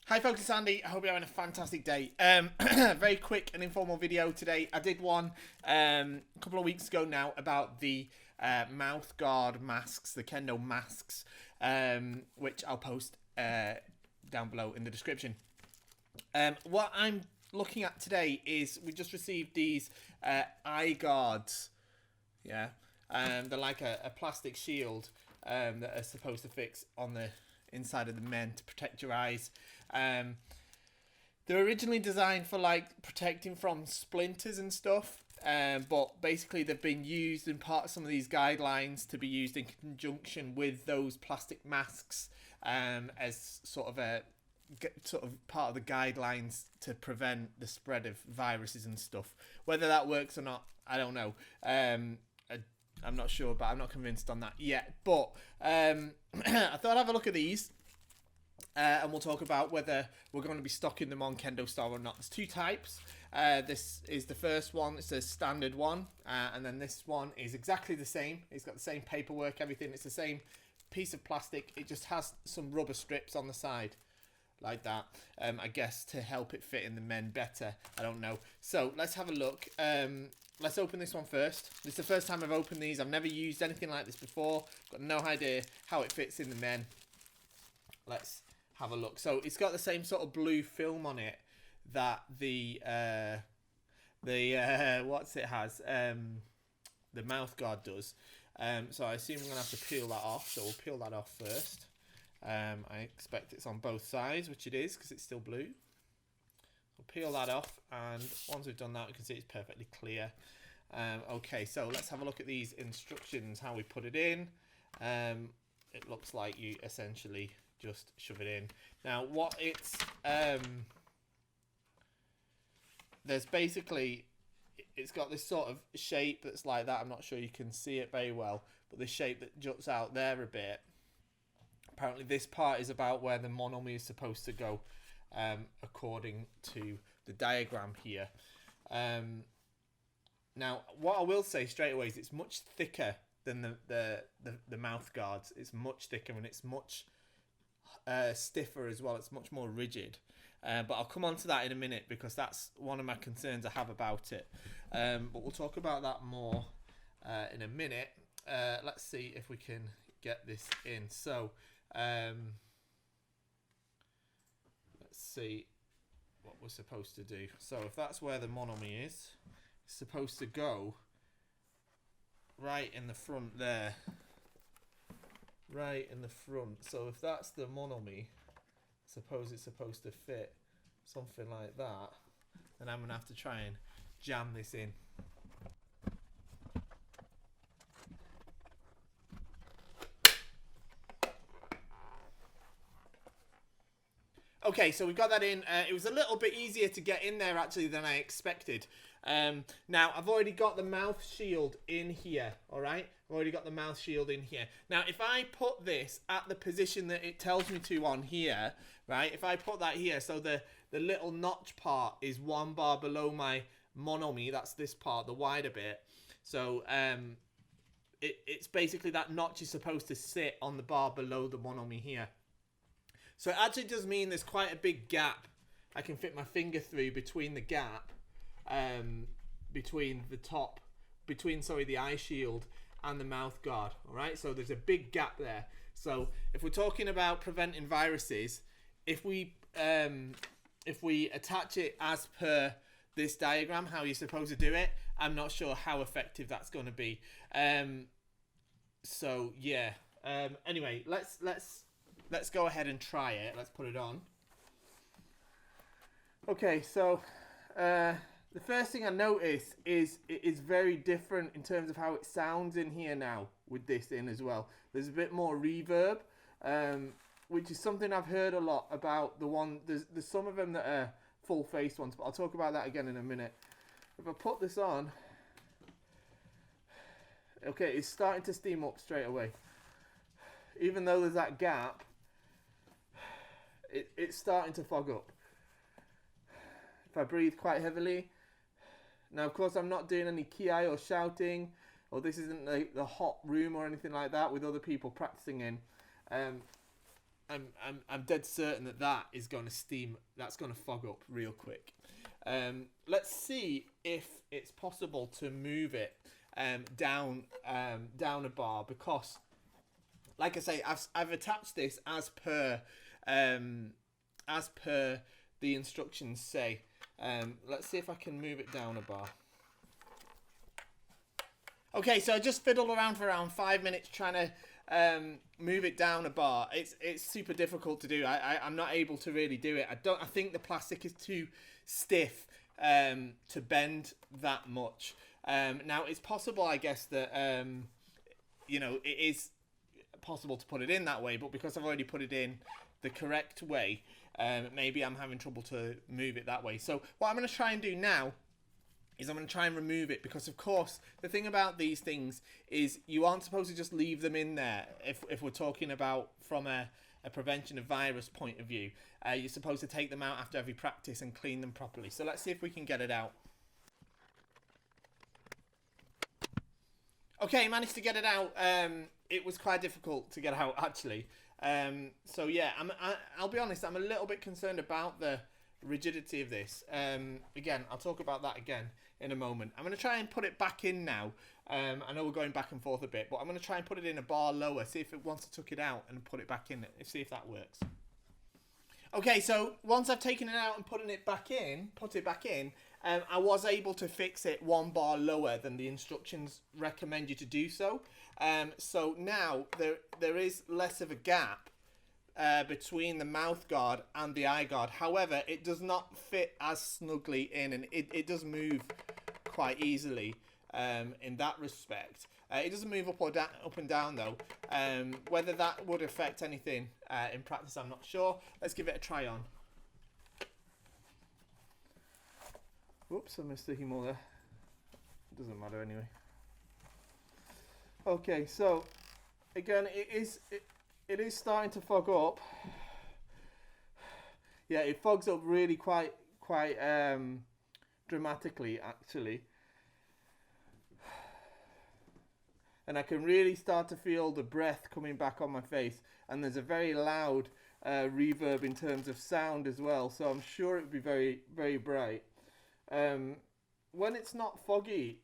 Hi folks, it's Andy. I hope you're having a fantastic day. Very quick and informal video today. I did one a couple of weeks ago now about the mouth guard masks, the Kendo masks, which I'll post down below in the description. What I'm looking at today is we just received these eye guards. Yeah, they're like a plastic shield that are supposed to fix on the inside of the men to protect your eyes. They're originally designed for like protecting from splinters and stuff, but basically they've been used in part of some of these guidelines to be used in conjunction with those plastic masks, as sort of part of the guidelines to prevent the spread of viruses and stuff. Whether that works or not, I don't know. I'm not sure, but I'm not convinced on that yet. But I thought I'd have a look at these. And we'll talk about whether we're going to be stocking them on KendoStar or not. There's two types. This is the first one. It's a standard one. And then this one is exactly the same. It's got the same paperwork, everything. It's the same piece of plastic. It just has some rubber strips on the side like that. I guess to help it fit in the men better. I don't know. So let's have a look. Let's open this one first. This is the first time I've opened these. I've never used anything like this before. Got no idea how it fits in the men. Let's have a look. So it's got the same sort of blue film on it that the mouth guard does. So I assume I'm gonna have to peel that off. So we'll peel that off first. I expect it's on both sides, which it is because it's still blue. We'll peel that off, and once we've done that, we can see it's perfectly clear. Okay, so let's have a look at these instructions, how we put it in. It looks like you essentially just shove it in. Now what it's there's basically, it's got this sort of shape that's like that. I'm not sure you can see it very well, but the shape that juts out there a bit. Apparently this part is about where the monomy is supposed to go, according to the diagram here. Now what I will say straight away is it's much thicker than the mouth guards. It's much thicker, and it's much stiffer as well. It's much more rigid, but I'll come on to that in a minute because that's one of my concerns I have about it, but we'll talk about that more in a minute. Let's see if we can get this in. So let's see what we're supposed to do. So if that's where the monomy is, it's supposed to go right in the front there. Right in the front. So if that's the monomy, suppose it's supposed to fit something like that, then I'm gonna have to try and jam this in. Okay, so we've got that in. It was a little bit easier to get in there actually than I expected. Now I've already got the mouth shield in here. All right, I've already got the mouth shield in here. Now if I put this at the position that it tells me to on here, right? If I put that here, so the little notch part is one bar below my monomy. That's this part, the wider bit. So it's basically that notch is supposed to sit on the bar below the monomy here. So it actually does mean there's quite a big gap I can fit my finger through between the gap, between the eye shield and the mouth guard. All right, so there's a big gap there. So if we're talking about preventing viruses, if we attach it as per this diagram, how you're supposed to do it, I'm not sure how effective that's going to be. So yeah. Anyway, let's go ahead and try it. Let's put it on. Okay, so the first thing I notice is it is very different in terms of how it sounds in here now with this in as well. There's a bit more reverb, which is something I've heard a lot about the one. There's some of them that are full face ones, but I'll talk about that again in a minute. If I put this on, okay, it's starting to steam up straight away. Even though there's that gap, it's starting to fog up. If I breathe quite heavily. Now, of course, I'm not doing any ki or shouting, or this isn't the hot room or anything like that with other people practicing in. I'm dead certain that that is going to steam. That's going to fog up real quick. Let's see if it's possible to move it down a bar, because, like I say, I've attached this as per the instructions say. Let's see if I can move it down a bar. Okay, so I just fiddled around for around 5 minutes trying to move it down a bar. It's super difficult to do. I'm not able to really do it. I think the plastic is too stiff to bend that much. Now it's possible, I guess, that it is possible to put it in that way, but because I've already put it in the correct way, maybe I'm having trouble to move it that way. So what I'm going to try and do now is I'm going to try and remove it, because of course the thing about these things is you aren't supposed to just leave them in there. If we're talking about from a prevention of virus point of view, you're supposed to take them out after every practice and clean them properly. So let's see if we can get it out. Okay, managed to get it out. It was quite difficult to get out, actually. So yeah, I'll be honest, I'm a little bit concerned about the rigidity of this. Again, I'll talk about that again in a moment. I'm going to try and put it back in now. I know we're going back and forth a bit, but I'm going to try and put it in a bar lower, see if it wants to tuck it out and put it back in, see if that works. Okay, so once I've taken it out and put it back in, I was able to fix it 1 bar lower than the instructions recommend you to do so. So now there is less of a gap between the mouth guard and the eye guard. However, it does not fit as snugly in, and it does move quite easily in that respect. It doesn't move up and down though. Whether that would affect anything in practice, I'm not sure. Let's give it a try on. Whoops, I missed the hemo there. Doesn't matter anyway. Okay, so again, it is starting to fog up. Yeah, it fogs up really quite dramatically, actually. And I can really start to feel the breath coming back on my face, and there's a very loud reverb in terms of sound as well, so I'm sure it would be very, very bright. When it's not foggy,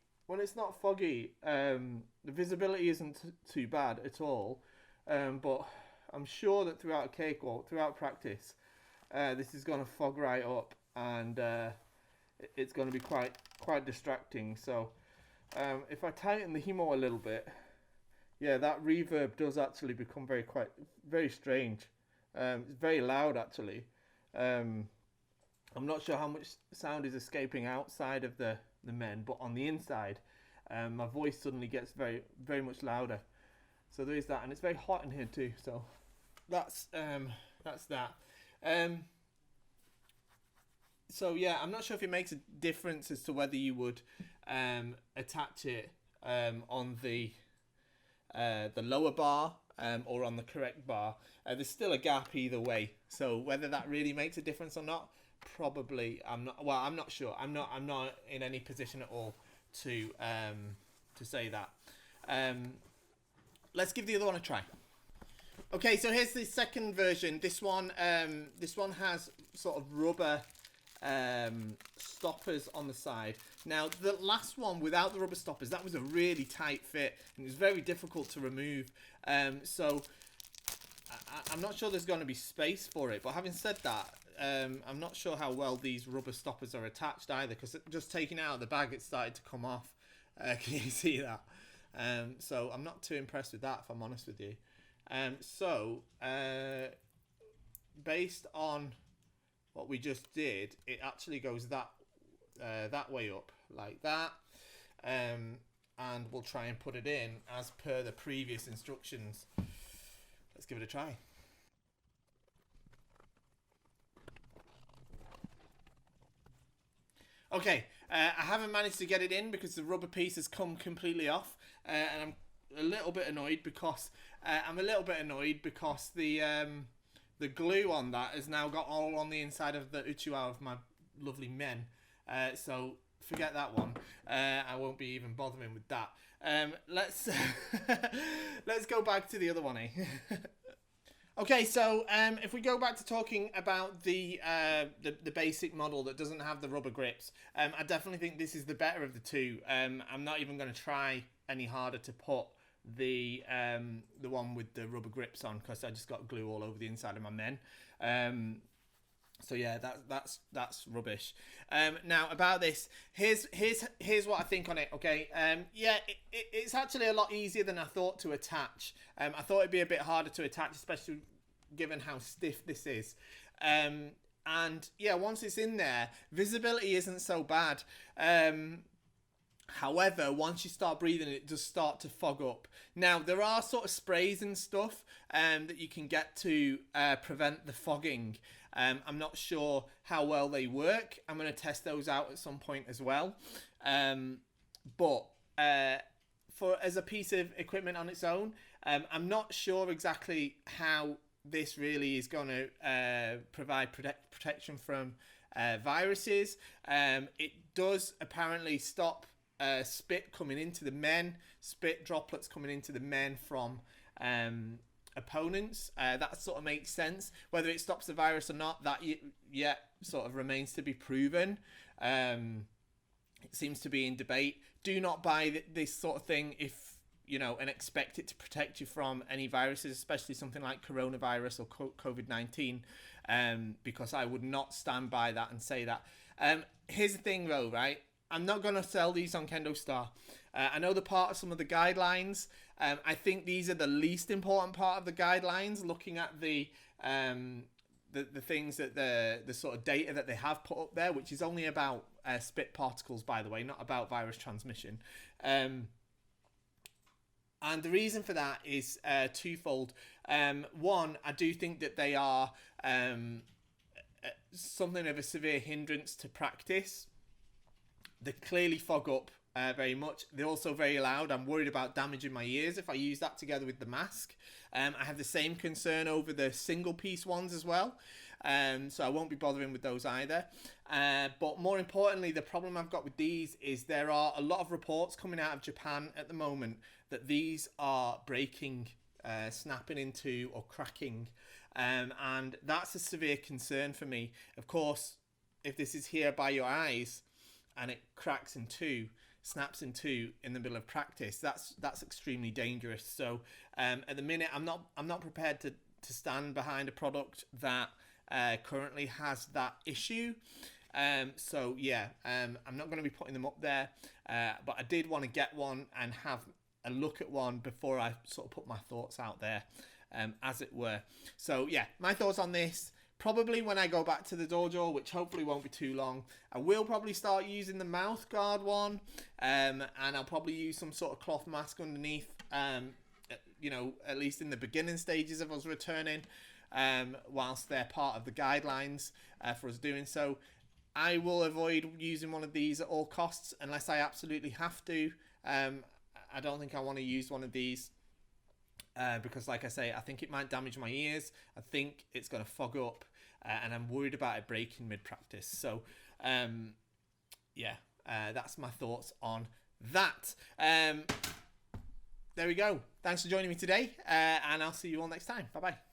the visibility isn't too bad at all. But I'm sure that throughout a cakewalk, throughout practice, this is going to fog right up, and it's going to be quite distracting. So if I tighten the hemo a little bit, yeah, that reverb does actually become very strange. It's very loud, actually. I'm not sure how much sound is escaping outside of the men, but on the inside, my voice suddenly gets very, very much louder. So there is that, and it's very hot in here too. So that's that. So yeah, I'm not sure if it makes a difference as to whether you would attach it on the lower bar or on the correct bar. There's still a gap either way. So whether that really makes a difference or not, probably I'm not sure. I'm not in any position at all to say that. Let's give the other one a try. Okay, so here's the second version. This one has sort of rubber stoppers on the side. Now, the last one without the rubber stoppers, that was a really tight fit, and it was very difficult to remove. So I'm not sure there's going to be space for it. But having said that, I'm not sure how well these rubber stoppers are attached either, because just taking it out of the bag, it started to come off. Can you see that? So I'm not too impressed with that, if I'm honest with you. Based on what we just did, it actually goes that way up, like that. And we'll try and put it in as per the previous instructions. Let's give it a try. Okay, I haven't managed to get it in because the rubber piece has come completely off, and I'm a little bit annoyed because the glue on that has now got all on the inside of the uchiwa of my lovely men. So forget that one. I won't be even bothering with that. Let's let's go back to the other one, eh? Okay, so if we go back to talking about the basic model that doesn't have the rubber grips, I definitely think this is the better of the two. I'm not even going to try any harder to put the one with the rubber grips on, because I just got glue all over the inside of my men. So yeah, that's rubbish. Now about this, here's what I think on it. Okay, yeah, it's actually a lot easier than I thought to attach. I thought it'd be a bit harder to attach, especially given how stiff this is. And yeah, once it's in there, visibility isn't so bad. However, once you start breathing, it does start to fog up. Now, there are sort of sprays and stuff that you can get to prevent the fogging. I'm not sure how well they work. I'm going to test those out at some point as well. But for as a piece of equipment on its own, I'm not sure exactly how this really is going to provide protection from viruses. It does apparently stop spit coming into the men, spit droplets coming into the men from opponents. That sort of makes sense. Whether it stops the virus or not, that yet sort of remains to be proven. It seems to be in debate. Do not buy this sort of thing if you know, and expect it to protect you from any viruses, especially something like coronavirus or COVID-19, because I would not stand by that and say that. Here's the thing though, right? I'm not going to sell these on KendoStar. I know they're part of some of the guidelines. I think these are the least important part of the guidelines, looking at the things that the sort of data that they have put up there, which is only about spit particles, by the way, not about virus transmission. And the reason for that is twofold. One, I do think that they are something of a severe hindrance to practice. They clearly fog up very much. They're also very loud. I'm worried about damaging my ears if I use that together with the mask. I have the same concern over the single piece ones as well. So I won't be bothering with those either. But more importantly, the problem I've got with these is there are a lot of reports coming out of Japan at the moment that these are breaking, snapping into or cracking. And that's a severe concern for me. Of course, if this is here by your eyes and it cracks in two, snaps in two in the middle of practice, that's extremely dangerous. So at the minute, I'm not prepared to stand behind a product that currently has that issue. So yeah, I'm not going to be putting them up there, but I did want to get one and have a look at one before I sort of put my thoughts out there, as it were. So yeah, my thoughts on this. Probably when I go back to the dojo, which hopefully won't be too long, I will probably start using the mouth guard one, and I'll probably use some sort of cloth mask underneath, you know, at least in the beginning stages of us returning, whilst they're part of the guidelines for us doing so. I will avoid using one of these at all costs unless I absolutely have to. I don't think I want to use one of these. Because like I say, I think it might damage my ears. I think it's going to fog up, and I'm worried about it breaking mid-practice. So, yeah, that's my thoughts on that. There we go. Thanks for joining me today, and I'll see you all next time. Bye-bye.